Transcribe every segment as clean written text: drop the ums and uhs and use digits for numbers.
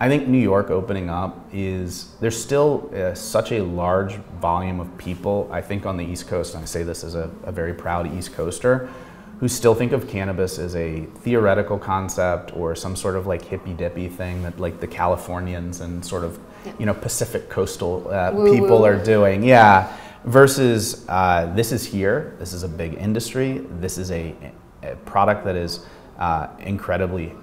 I think New York opening up there's still such a large volume of people, I think on the East Coast, and I say this as a very proud East Coaster, who still think of cannabis as a theoretical concept or some sort of like hippy-dippy thing that like the Californians and sort of, Pacific coastal people are doing. Yeah, versus this is here, this is a big industry, this is a product that is incredibly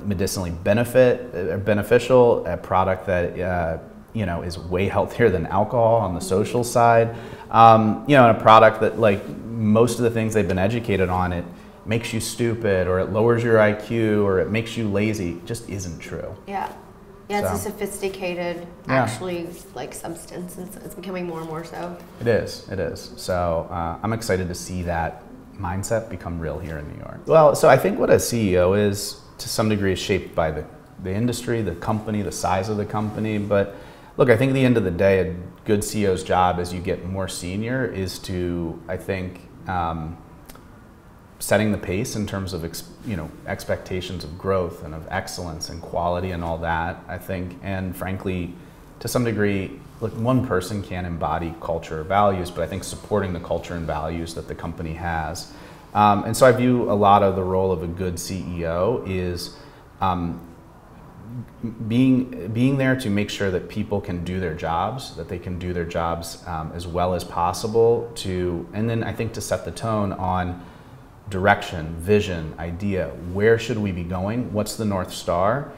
medicinally beneficial, a product that is way healthier than alcohol on the social side, and a product that, like most of the things they've been educated on, it makes you stupid or it lowers your IQ or it makes you lazy, just isn't true. Yeah, it's a sophisticated, actually, like substance. It's becoming more and more so. It is. So I'm excited to see that mindset become real here in New York. Well, so I think what a CEO is, to some degree, is shaped by the industry, the company, the size of the company. But look, I think at the end of the day, a good CEO's job as you get more senior is to, I think, setting the pace in terms of expectations of growth and of excellence and quality and all that, I think. And frankly, to some degree, look, one person can embody culture or values, but I think supporting the culture and values that the company has. And so I view a lot of the role of a good CEO is being there to make sure that people can do their jobs, that they can do their jobs as well as possible, and then I think to set the tone on direction, vision, idea, where should we be going, what's the North Star,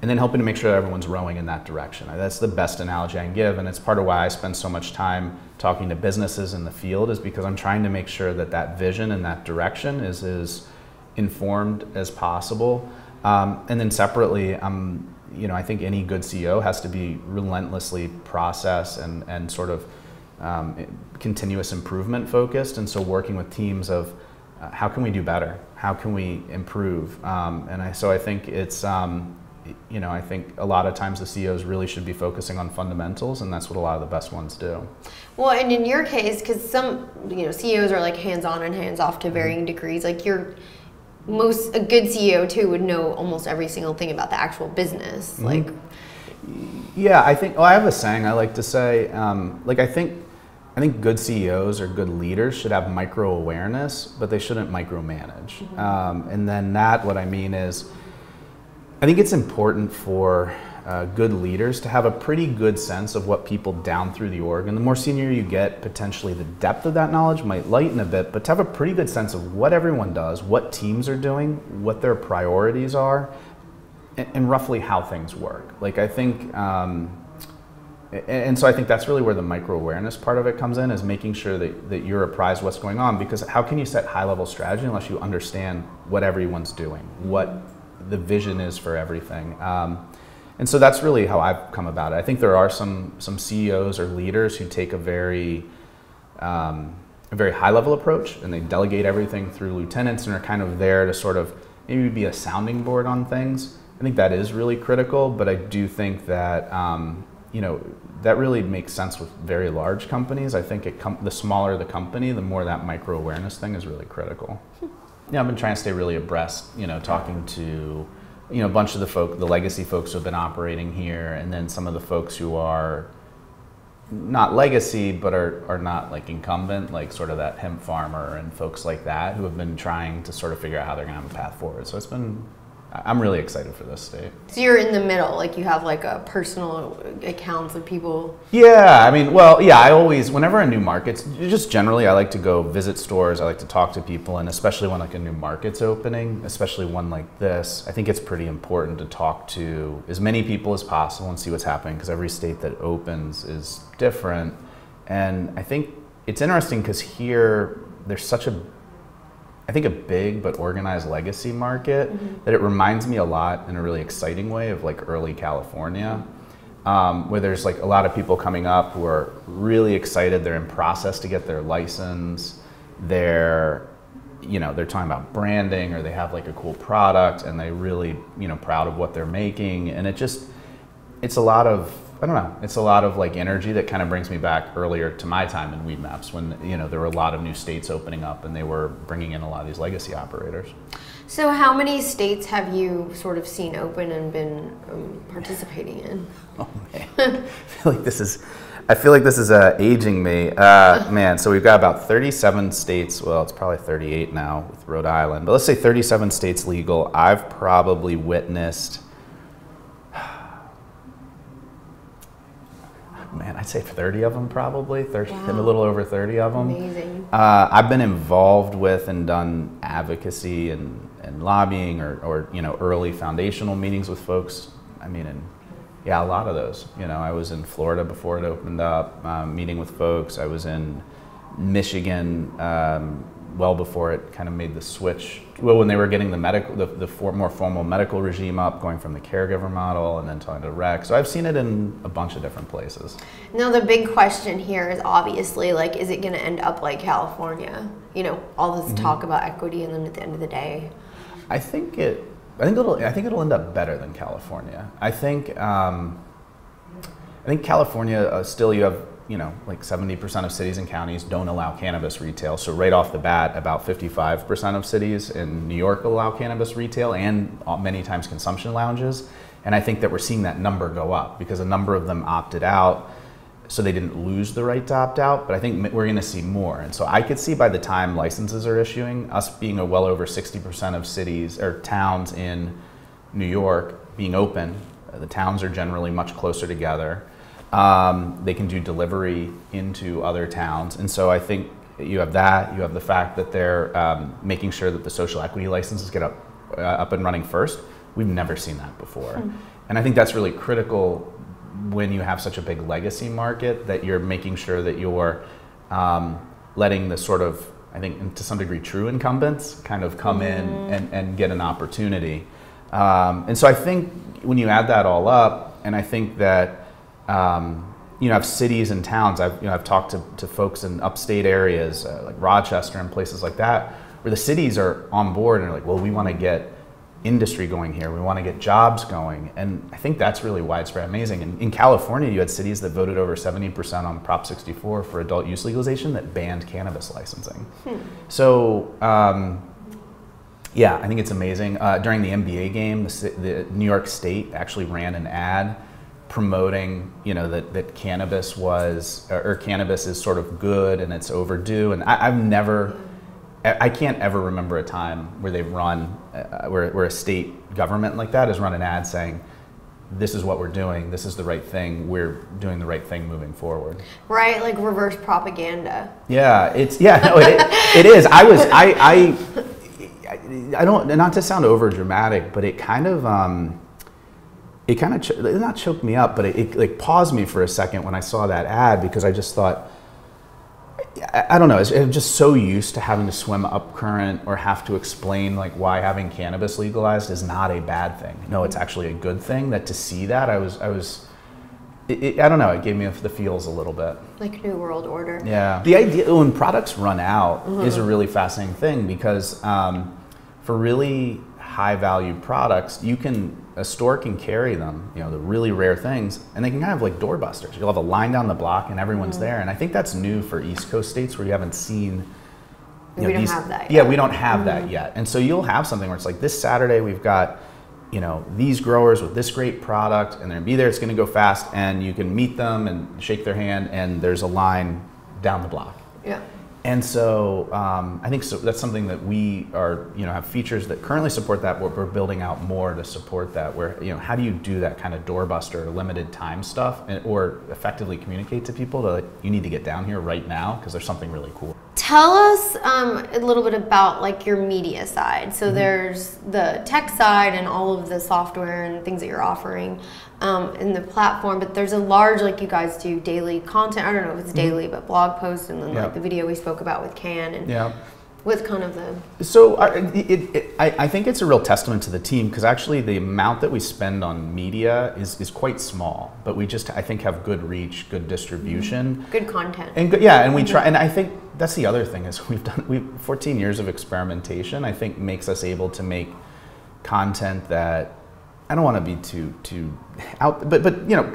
and then helping to make sure that everyone's rowing in that direction. That's the best analogy I can give, and it's part of why I spend so much time talking to businesses in the field, is because I'm trying to make sure that that vision and that direction is as informed as possible. And then separately, I think any good CEO has to be relentlessly process and sort of continuous improvement focused, and so working with teams of how can we do better? How can we improve? So I think it's, I think a lot of times the CEOs really should be focusing on fundamentals, and that's what a lot of the best ones do. Well, and in your case, because some, CEOs are like hands-on and hands-off to varying degrees, like a good CEO too would know almost every single thing about the actual business. Like, yeah, I think, I have a saying I like to say, I think good CEOs or good leaders should have micro-awareness, but they shouldn't micromanage. And then what I mean is, I think it's important for good leaders to have a pretty good sense of what people down through the org, and the more senior you get, potentially the depth of that knowledge might lighten a bit, but to have a pretty good sense of what everyone does, what teams are doing, what their priorities are, and roughly how things work. Like, I think, and so I think that's really where the micro-awareness part of it comes in, is making sure that you're apprised of what's going on, because how can you set high-level strategy unless you understand what everyone's doing, what the vision is for everything. And so that's really how I've come about it. I think there are some CEOs or leaders who take a very high-level approach, and they delegate everything through lieutenants and are kind of there to sort of maybe be a sounding board on things. I think that is really critical, but I do think that that really makes sense with very large companies. I think the smaller the company, the more that micro-awareness thing is really critical. I've been trying to stay really abreast, talking to, a bunch of the legacy folks who have been operating here, and then some of the folks who are not legacy, but are not like incumbent, like sort of that hemp farmer and folks like that, who have been trying to sort of figure out how they're gonna have a path forward. So I'm really excited for this state. So you're in the middle, like you have like a personal accounts of people. Yeah, I always, whenever a new market's, just generally I like to go visit stores, I like to talk to people, and especially when like a new market's opening, especially one like this, I think it's pretty important to talk to as many people as possible and see what's happening, because every state that opens is different. And I think it's interesting because here there's such a big but organized legacy market that it reminds me a lot in a really exciting way of like early California, where there's like a lot of people coming up who are really excited. They're in process to get their license. They're talking about branding, or they have like a cool product and they really, proud of what they're making. And it's a lot of, it's a lot of like energy that kind of brings me back earlier to my time in Weedmaps, when there were a lot of new states opening up and they were bringing in a lot of these legacy operators. So how many states have you sort of seen open and been participating in? Oh man, I feel like this is aging me. Man, so we've got about 37 states. Well, it's probably 38 now with Rhode Island, but let's say 37 states legal. I've probably witnessed, man, I'd say 30 of them probably, 30, Wow. a little over 30 of them. Amazing. I've been involved with and done advocacy and lobbying or early foundational meetings with folks. I mean, yeah, a lot of those. I was in Florida before it opened up, meeting with folks. I was in Michigan well before it kind of made the switch. Well, when they were getting the more formal medical regime up, going from the caregiver model and then talking to rec. So I've seen it in a bunch of different places. Now the big question here is obviously like, is it going to end up like California? All this talk about equity, and then at the end of the day, I think it'll end up better than California. I think California still, you have like 70% of cities and counties don't allow cannabis retail. So right off the bat, about 55% of cities in New York allow cannabis retail, and many times consumption lounges. And I think that we're seeing that number go up because a number of them opted out, so they didn't lose the right to opt out. But I think we're going to see more. And so I could see by the time licenses are issuing, us being a well over 60% of cities or towns in New York being open. The towns are generally much closer together. They can do delivery into other towns. And so I think you have that. You have the fact that they're making sure that the social equity licenses get up and running first. We've never seen that before. And I think that's really critical when you have such a big legacy market, that you're making sure that you're letting the sort of, I think to some degree, true incumbents kind of come in and get an opportunity. And so I think when you add that all up, and I think that have cities and towns. I've talked to folks in upstate areas like Rochester and places like that, where the cities are on board and are like, well, we want to get industry going here. We want to get jobs going. And I think that's really widespread, amazing. And in California, you had cities that voted over 70% on Prop 64 for adult use legalization that banned cannabis licensing. So, yeah, I think it's amazing. During the NBA game, the New York State actually ran an ad promoting, that cannabis cannabis is sort of good and it's overdue. And I can't ever remember a time where they've run, where a state government like that has run an ad saying, this is what we're doing, this is the right thing, we're doing the right thing moving forward. Right, like reverse propaganda. Yeah, it is. I don't, not to sound over dramatic, but it kind of not choked me up, but it like paused me for a second when I saw that ad, because I just thought, I don't know, I'm just so used to having to swim up current or have to explain like why having cannabis legalized is not a bad thing. No, it's actually a good thing. That to see that, I don't know, it gave me the feels a little bit. Like New World Order. Yeah. The idea when products run out is a really fascinating thing, because for really high value products, a store can carry them, the really rare things, and they can kind of like doorbusters. You'll have a line down the block and everyone's there. And I think that's new for East Coast states where you haven't seen, we don't have that yet. Yeah, we don't have that yet. And so you'll have something where it's like, this Saturday we've got, these growers with this great product, and they're gonna be there, it's gonna go fast, and you can meet them and shake their hand, and there's a line down the block. Yeah. And so I think that's something that we are, have features that currently support that, but we're building out more to support that, where, how do you do that kind of doorbuster, limited time stuff, or effectively communicate to people that you need to get down here right now because there's something really cool. Tell us a little bit about like your media side. So there's the tech side and all of the software and things that you're offering in the platform, but there's a large, like you guys do daily content. I don't know if it's daily, but blog posts, and then like the video we spoke about with Can, and with kind of the... So I think it's a real testament to the team, because actually the amount that we spend on media is quite small, but we just, I think, have good reach, good distribution. Good content. And and we try, and I think that's the other thing, is we've 14 years of experimentation, I think, makes us able to make content that, I don't want to be too out, but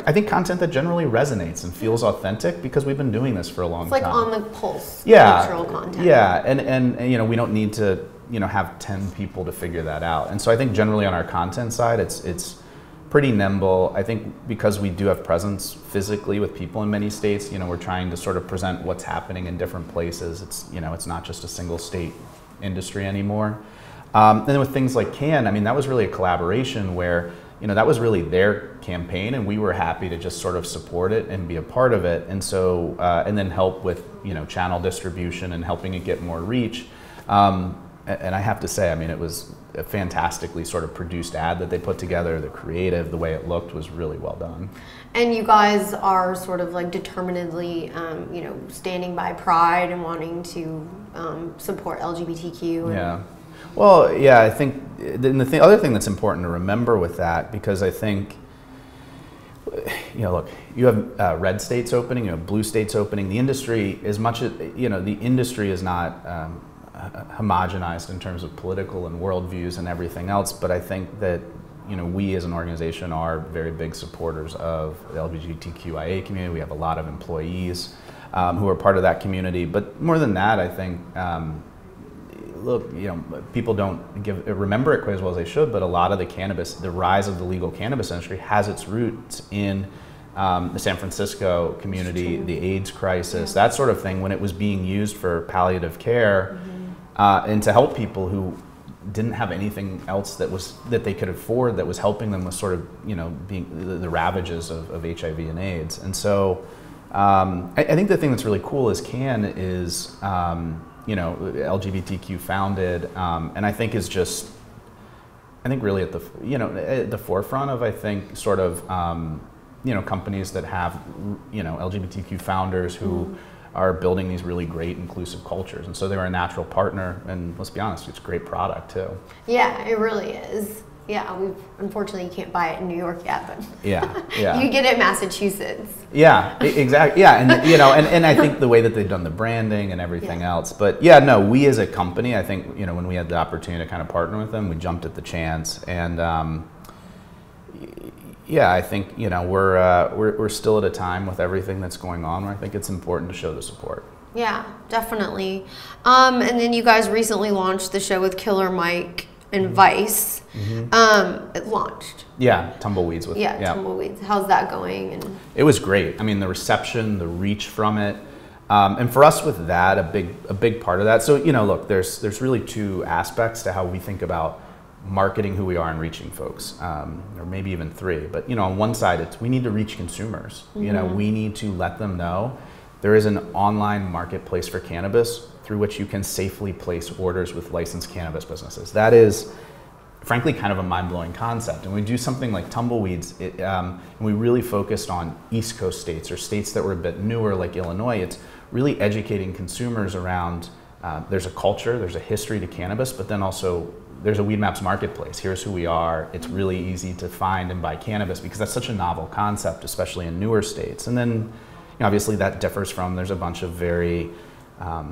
I think content that generally resonates and feels authentic, because we've been doing this for a long time. It's like on the pulse, cultural content. Yeah, and we don't need to have 10 people to figure that out. And so I think generally on our content side, it's pretty nimble. I think because we do have presence physically with people in many states, we're trying to sort of present what's happening in different places. It's not just a single state industry anymore. And then with things like Can, I mean, that was really a collaboration where, that was really their campaign, and we were happy to just sort of support it and be a part of it. And so, and then help with, channel distribution and helping it get more reach. And I have to say, I mean, it was a fantastically sort of produced ad that they put together. The creative, the way it looked was really well done. And you guys are sort of like determinedly, standing by Pride and wanting to support LGBTQ. Yeah. Well, yeah, I think the other thing that's important to remember with that, because I think, look, you have red states opening, you have blue states opening. The industry, as much as, the industry is not homogenized in terms of political and worldviews and everything else, but I think that we as an organization are very big supporters of the LGBTQIA community. We have a lot of employees who are part of that community, but more than that, I think look, people don't remember it quite as well as they should, but a lot of the rise of the legal cannabis industry has its roots in the San Francisco community, the AIDS crisis, that sort of thing, when it was being used for palliative care and to help people who didn't have anything else that they could afford that was helping them with sort of being the ravages of HIV and AIDS. And so I think the thing that's really cool is Can is LGBTQ founded, and I think is just really at the forefront of sort of companies that have LGBTQ founders who are building these really great inclusive cultures, and so they were a natural partner. And let's be honest, it's a great product too. Yeah, it really is. Yeah, unfortunately you can't buy it in New York yet, but yeah. You get it in Massachusetts. Yeah, exactly. Yeah, and and I think the way that they've done the branding and everything else. But yeah, no, we as a company, I think when we had the opportunity to kind of partner with them, we jumped at the chance. And yeah, I think we're still at a time with everything that's going on where I think it's important to show the support. Yeah, definitely. And then you guys recently launched the show with Killer Mike and Vice. It launched. Yeah, Tumbleweeds. Tumbleweeds. How's that going? And it was great. I mean, the reception, the reach from it, and for us with that, a big part of that. So look, there's really two aspects to how we think about marketing who we are and reaching folks, or maybe even three. But on one side, it's we need to reach consumers. We need to let them know there is an online marketplace for cannabis through which you can safely place orders with licensed cannabis businesses. That is, frankly, kind of a mind-blowing concept. And we do something like Tumbleweeds, and we really focused on East Coast states or states that were a bit newer, like Illinois. It's really educating consumers around there's a culture, there's a history to cannabis, but then also there's a Weedmaps marketplace. Here's who we are. It's really easy to find and buy cannabis because that's such a novel concept, especially in newer states. And then obviously that differs from, there's a bunch of very,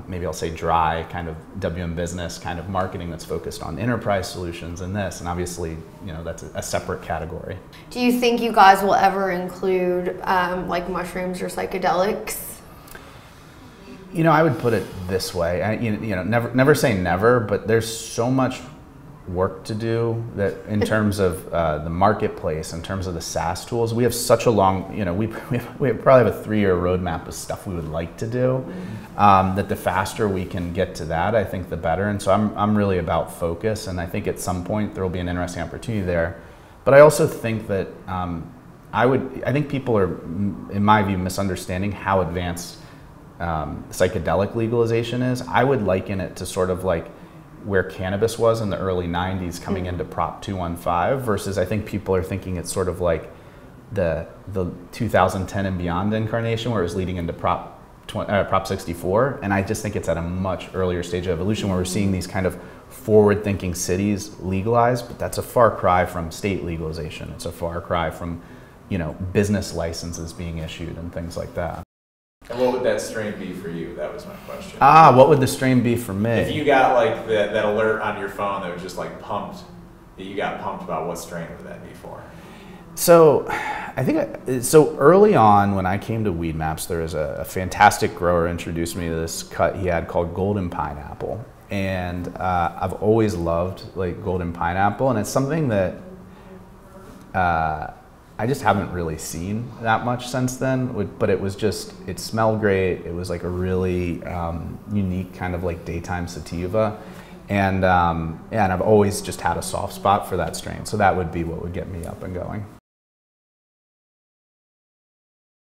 maybe I'll say dry kind of WM business kind of marketing that's focused on enterprise solutions and this, and obviously, that's a separate category. Do you think you guys will ever include like mushrooms or psychedelics? I would put it this way, never say never, but there's so much work to do that in terms of the marketplace, in terms of the SaaS tools. We have such a long, we probably have a 3-year roadmap of stuff we would like to do, that the faster we can get to that, I think the better. And so I'm really about focus, and I think at some point there will be an interesting opportunity there. But I also think that I think people are, in my view, misunderstanding how advanced psychedelic legalization is. I would liken it to sort of like where cannabis was in the early 90s coming into Prop 215 versus I think people are thinking it's sort of like the 2010 and beyond incarnation where it was leading into Prop 64. And I just think it's at a much earlier stage of evolution where we're seeing these kind of forward-thinking cities legalize, but that's a far cry from state legalization. It's a far cry from, business licenses being issued and things like that. And what would that strain be for you? That was my question. What would the strain be for me? If you got like that alert on your phone that was just like pumped, that you got pumped about, what strain would that be for? So I think, so early on when I came to Weedmaps, there was a fantastic grower introduced me to this cut he had called Golden Pineapple. and I've always loved like golden pineapple, and it's something that I just haven't really seen that much since then. But it was just, it smelled great. It was like a really unique kind of like daytime sativa, and I've always just had a soft spot for that strain. So that would be what would get me up and going.